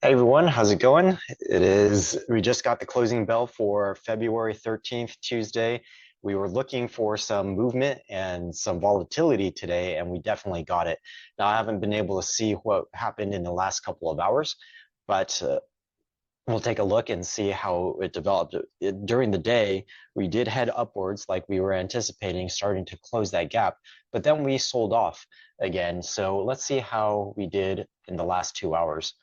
Hey everyone, how's it going? We just got the closing bell for February 13th, Tuesday. We were looking for some movement and some volatility today, and we definitely got it. Now, I haven't been able to see what happened in the last couple of hours, but we'll take a look and see how it developed. During the day, we did head upwards like we were anticipating, starting to close that gap, but then we sold off again. So let's see how we did in the last 2 hours.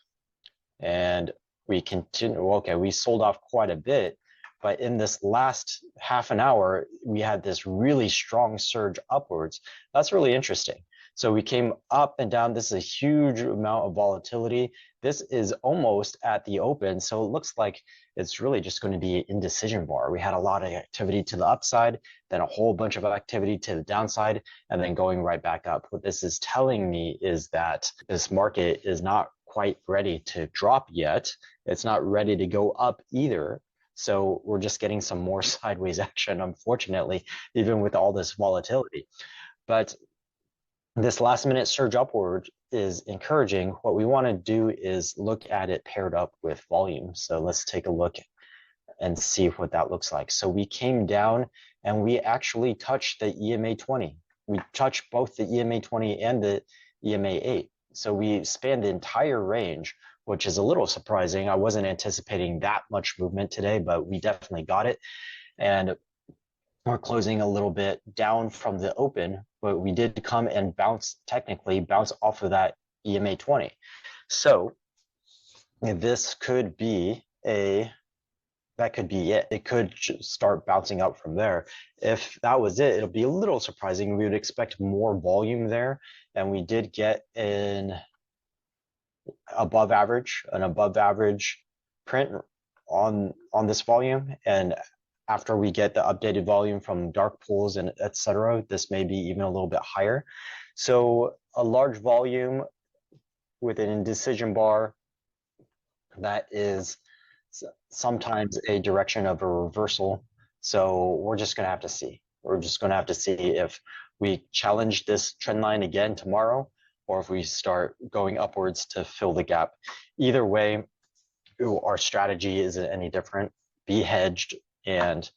And we continue. Okay, we sold off quite a bit, but in this last half an hour, we had this really strong surge upwards. That's really interesting. So we came up and down. This is a huge amount of volatility. This is almost at the open, so it looks like it's really just going to be an indecision bar. We had a lot of activity to the upside, then a whole bunch of activity to the downside, and then going right back up. What this is telling me is that this market is not quite ready to drop yet. It's not ready to go up either. So we're just getting some more sideways action, unfortunately, even with all this volatility. But this last minute surge upward is encouraging. What we want to do is look at it paired up with volume. So let's take a look and see what that looks like. So we came down and we actually touched the EMA 20. We touched both the EMA 20 and the EMA 8. So we spanned the entire range, which is a little surprising. I wasn't anticipating that much movement today, but we definitely got it. And we're closing a little bit down from the open, but we did come and technically bounce off of that EMA 20. So this could be that could be it. It could start bouncing up from there. If that was it, it'll be a little surprising. We would expect more volume there, and we did get an above average print on this volume. And after we get the updated volume from dark pools and etc., this may be even a little bit higher. So a large volume with an indecision bar, that is sometimes a direction of a reversal. So we're just going to have to see. We're just going to have to see if we challenge this trend line again tomorrow, or if we start going upwards to fill the gap. Either way, our strategy isn't any different. Be hedged, and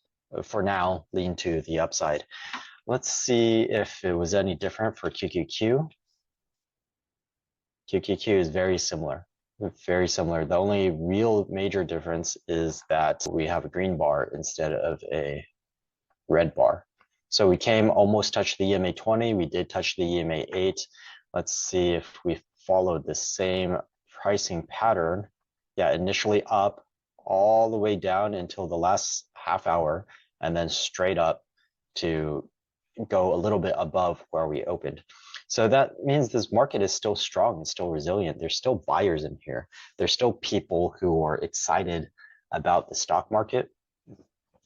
for now, lean to the upside. Let's see if it was any different for QQQ. QQQ is very similar. Very similar. The only real major difference is that we have a green bar instead of a red bar. So we came almost touched the EMA 20. We did touch the EMA 8. Let's see if we followed the same pricing pattern. Yeah, initially up all the way down until the last half hour, and then straight up to go a little bit above where we opened. So that means this market is still strong and still resilient. There's still buyers in here. There's still people who are excited about the stock market.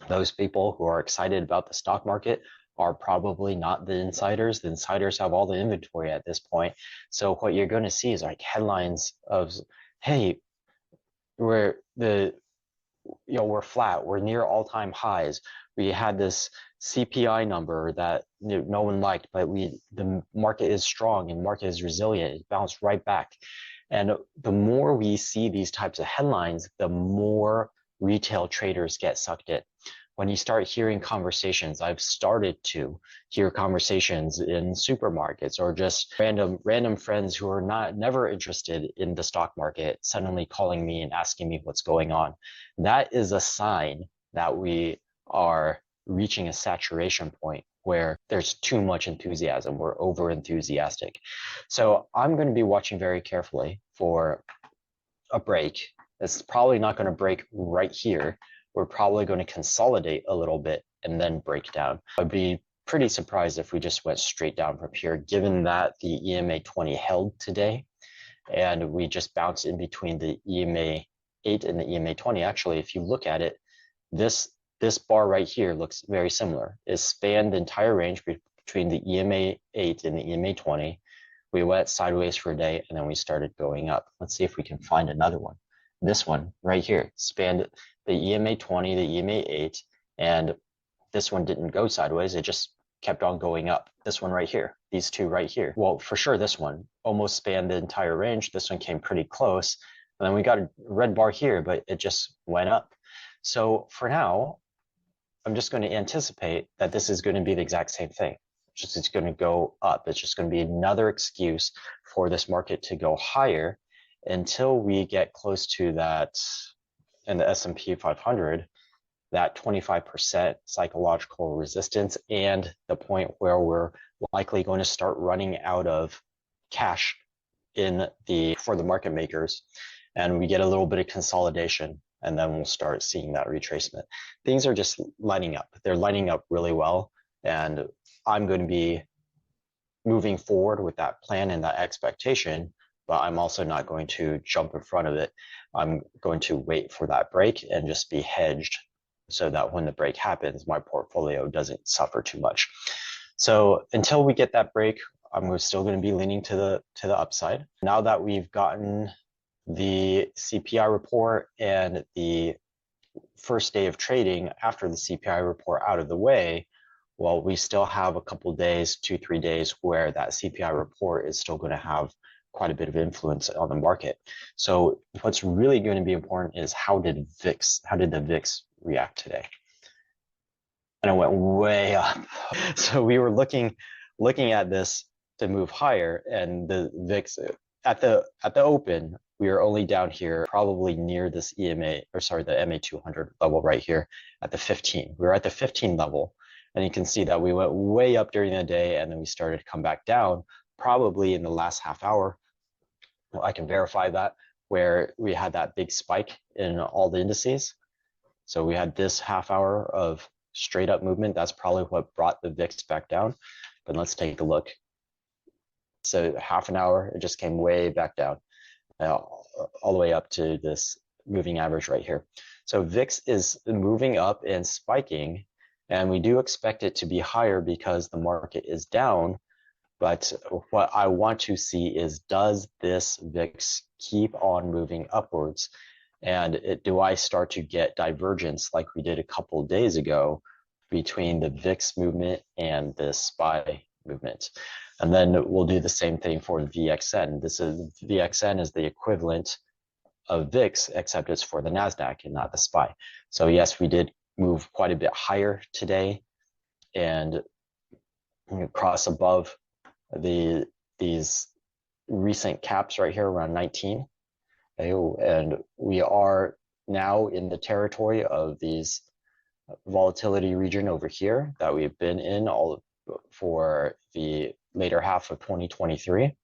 Those people who are excited about the stock market are probably not the insiders. The insiders have all the inventory at this point. So what you're going to see is like headlines of, hey, we're flat, we're near all-time highs. We had this CPI number that no one liked, but the market is strong and market is resilient. It bounced right back. And the more we see these types of headlines, the more retail traders get sucked in. When you start hearing conversations, I've started to hear conversations in supermarkets or just random friends who are never interested in the stock market suddenly calling me and asking me what's going on. That is a sign that we are reaching a saturation point where there's too much enthusiasm. We're over enthusiastic. So I'm going to be watching very carefully for a break. It's probably not going to break right here. We're probably going to consolidate a little bit and then break down. I'd be pretty surprised if we just went straight down from here, given that the EMA 20 held today and we just bounced in between the EMA 8 and the EMA 20. Actually, if you look at it, this bar right here looks very similar. It spanned the entire range between the EMA 8 and the EMA 20. We went sideways for a day and then we started going up. Let's see if we can find another one. This one right here spanned the EMA 20, the EMA 8, and this one didn't go sideways. It just kept on going up. This one right here, these two right here. Well, for sure, this one almost spanned the entire range. This one came pretty close, And then we got a red bar here, but it just went up. So for now, I'm just going to anticipate that this is going to be the exact same thing. It's going to go up. It's just going to be another excuse for this market to go higher until we get close to that in the S&P 500, that 25% psychological resistance and the point where we're likely going to start running out of cash for the market makers, and we get a little bit of consolidation, and then we'll start seeing that retracement. Things are just lining up. They're lining up really well, and I'm going to be moving forward with that plan and that expectation, but I'm also not going to jump in front of it. I'm going to wait for that break and just be hedged so that when the break happens, my portfolio doesn't suffer too much. So until we get that break, I'm still going to be leaning to the upside. Now that we've gotten the CPI report and the first day of trading after the CPI report out of the way, well, we still have a couple days, 2-3 days, where that CPI report is still going to have quite a bit of influence on the market. So what's really going to be important is how did the VIX react today? And it went way up. So we were looking at this to move higher, and the VIX at the open, we are only down here probably near this the MA 200 level right here at the 15. We were at the 15 level, and you can see that we went way up during the day, and then we started to come back down probably in the last half hour. Well, I can verify that, where we had that big spike in all the indices. So we had this half hour of straight up movement. That's probably what brought the VIX back down. But let's take a look. So half an hour, it just came way back down, all the way up to this moving average right here. So VIX is moving up and spiking, and we do expect it to be higher because the market is down. But what I want to see is, does this VIX keep on moving upwards? And do I start to get divergence like we did a couple of days ago between the VIX movement and the SPY movement? And then we'll do the same thing for the VXN. VXN is the equivalent of VIX, except it's for the NASDAQ and not the SPY. So yes, we did move quite a bit higher today and cross above these recent caps right here around 19. And we are now in the territory of these volatility region over here that we've been in all for the later half of 2023.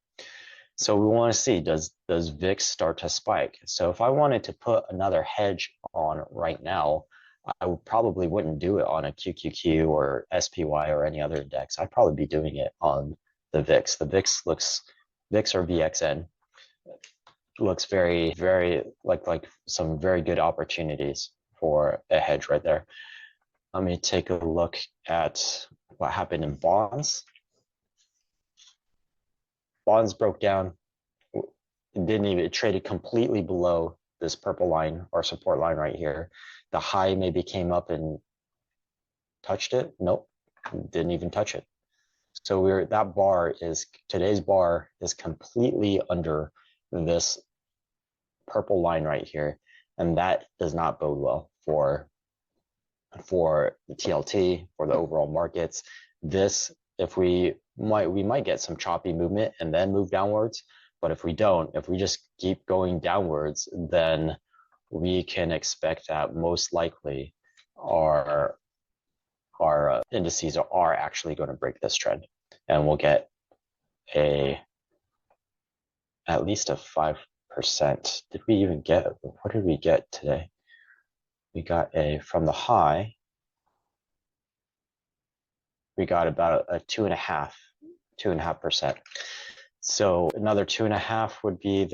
So we want to see, does VIX start to spike? So if I wanted to put another hedge on right now, I probably wouldn't do it on a QQQ or SPY or any other index. I'd probably be doing it on the VIX. The VIX or VXN looks very, very like some very good opportunities for a hedge right there. Let me take a look at what happened in bonds. Bonds broke down. It traded completely below this purple line or support line right here. The high maybe came up and touched it. Nope, didn't even touch it. So today's bar is completely under this purple line right here, and that does not bode well for the TLT, for the overall markets. We might get some choppy movement and then move downwards, but if we just keep going downwards, then we can expect that most likely our indices are actually going to break this trend, and we'll get at least a 5%. What did we get today? We got from the high, we got about a 2.5%. So another 2.5 would be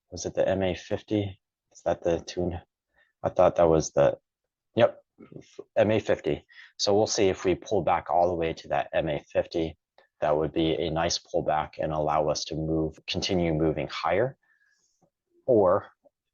was it the MA 50? Is that the tune? I thought that was yep, MA 50. So we'll see if we pull back all the way to that MA 50. That would be a nice pullback and allow us to continue moving higher. Or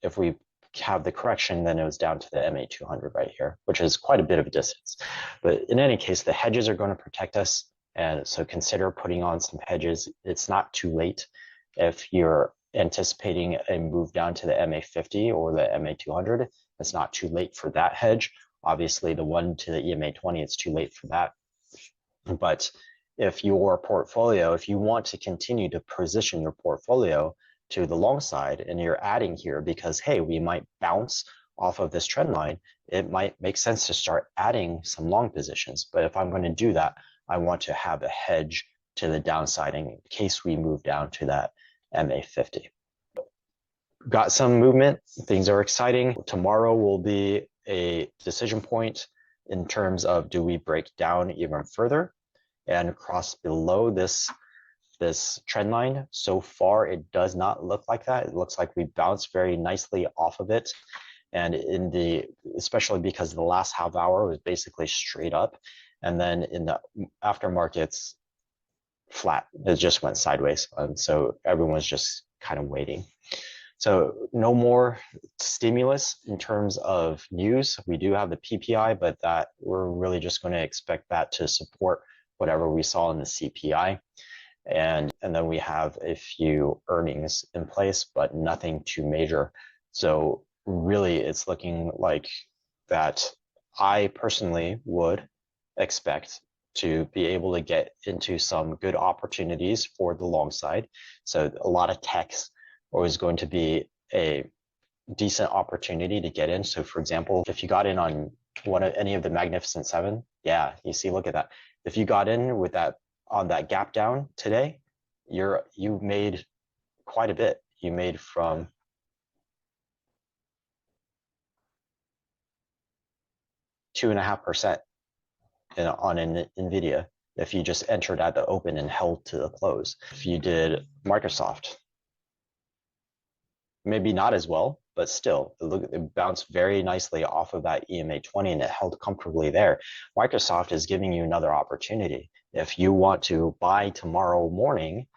if we have the correction, then it was down to the MA 200 right here, which is quite a bit of a distance. But in any case, the hedges are going to protect us. And so consider putting on some hedges. It's not too late. If you're anticipating a move down to the MA50 or the MA200. It's not too late for that hedge. Obviously, the one to the EMA20, it's too late for that. But if your portfolio, if you want to continue to position your portfolio to the long side and you're adding here because, hey, we might bounce off of this trend line, it might make sense to start adding some long positions. But if I'm going to do that, I want to have a hedge to the downside in case we move down to that MA50. Got some movement. Things are exciting. Tomorrow will be a decision point in terms of do we break down even further and cross below this trend line. So far, it does not look like that. It looks like we bounced very nicely off of it. And especially because the last half hour was basically straight up. And then in the aftermarkets, flat. It just went sideways. And so everyone's just kind of waiting. So no more stimulus in terms of news. We do have the PPI, but that we're really just going to expect that to support whatever we saw in the CPI. And then we have a few earnings in place, but nothing too major. So really it's looking like that I personally would expect to be able to get into some good opportunities for the long side. So a lot of techs is going to be a decent opportunity to get in. So for example, if you got in on any of the Magnificent Seven, yeah, you see, look at that. If you got in with that on that gap down today, you made quite a bit. You made from 2.5% on an NVIDIA if you just entered at the open and held to the close. If you did Microsoft, maybe not as well, but still, it bounced very nicely off of that EMA20 and it held comfortably there. Microsoft is giving you another opportunity. If you want to buy tomorrow morning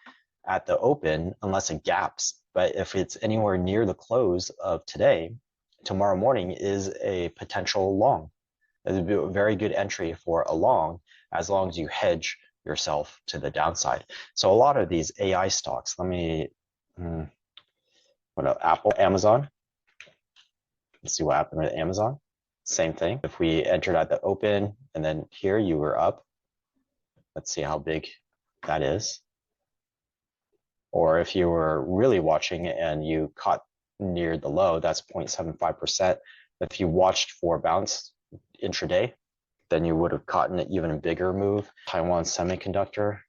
at the open, unless it gaps, but if it's anywhere near the close of today, tomorrow morning is a potential long. It's a very good entry for a long, as long as you hedge yourself to the downside. So a lot of these AI stocks, Apple, Amazon. Let's see what happened with Amazon. Same thing. If we entered at the open and then here you were up, let's see how big that is. Or if you were really watching and you caught near the low, that's 0.75%. If you watched for bounce intraday, then you would have caught an even bigger move. Taiwan Semiconductor.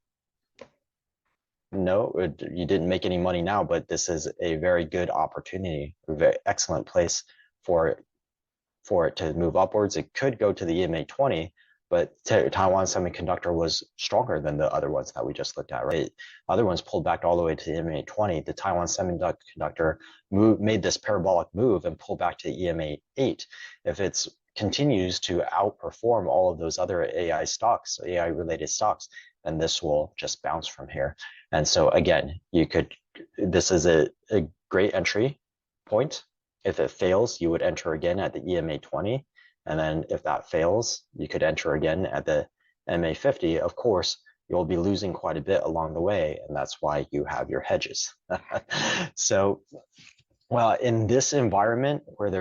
No, you didn't make any money now, but this is a very good opportunity, a very excellent place for it to move upwards. It could go to the EMA20, but Taiwan Semiconductor was stronger than the other ones that we just looked at, right? Other ones pulled back all the way to the EMA20. The Taiwan Semiconductor made this parabolic move and pulled back to EMA8. If it continues to outperform all of those other AI stocks, AI related stocks, then this will just bounce from here. And so again, this is a great entry point. If it fails, you would enter again at the EMA20. And then if that fails, you could enter again at the MA50. Of course, you'll be losing quite a bit along the way. And that's why you have your hedges. So, well, in this environment where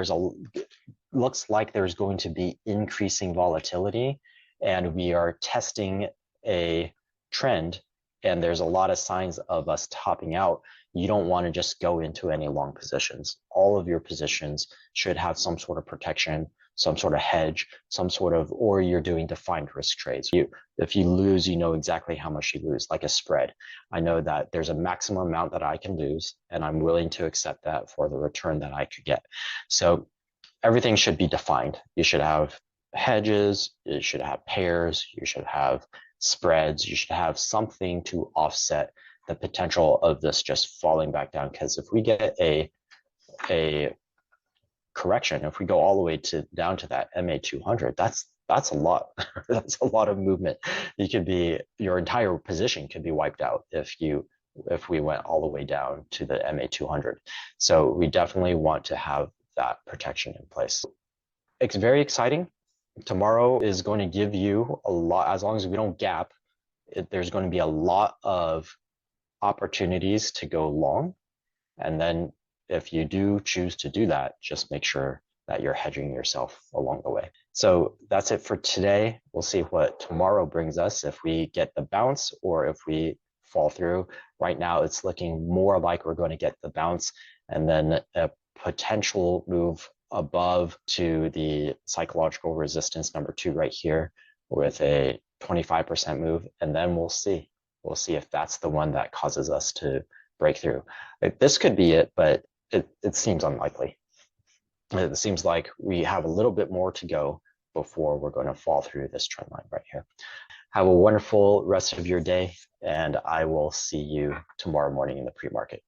looks like there's going to be increasing volatility and we are testing a trend and there's a lot of signs of us topping out, you don't want to just go into any long positions. All of your positions should have some sort of protection, some sort of hedge, or you're doing defined risk trades. If you lose, you know exactly how much you lose, like a spread. I know that there's a maximum amount that I can lose, and I'm willing to accept that for the return that I could get. So everything should be defined. You should have hedges, you should have pairs, you should have spreads, you should have something to offset the potential of this just falling back down. Because if we get a correction, if we go all the way down to that MA200, that's a lot. That's a lot of movement. Your entire position could be wiped out if we went all the way down to the MA200. So we definitely want to have that protection in place. It's very exciting. Tomorrow is going to give you a lot, as long as we don't gap, there's going to be a lot of opportunities to go long. And then if you do choose to do that, just make sure that you're hedging yourself along the way. So that's it for today. We'll see what tomorrow brings us, if we get the bounce or if we fall through. Right now, it's looking more like we're going to get the bounce and then a potential move above to the psychological resistance number 2 right here with a 25% move. And then we'll see. We'll see if that's the one that causes us to break through. This could be it, but it seems unlikely. It seems like we have a little bit more to go before we're going to fall through this trend line right here. Have a wonderful rest of your day, and I will see you tomorrow morning in the pre-market.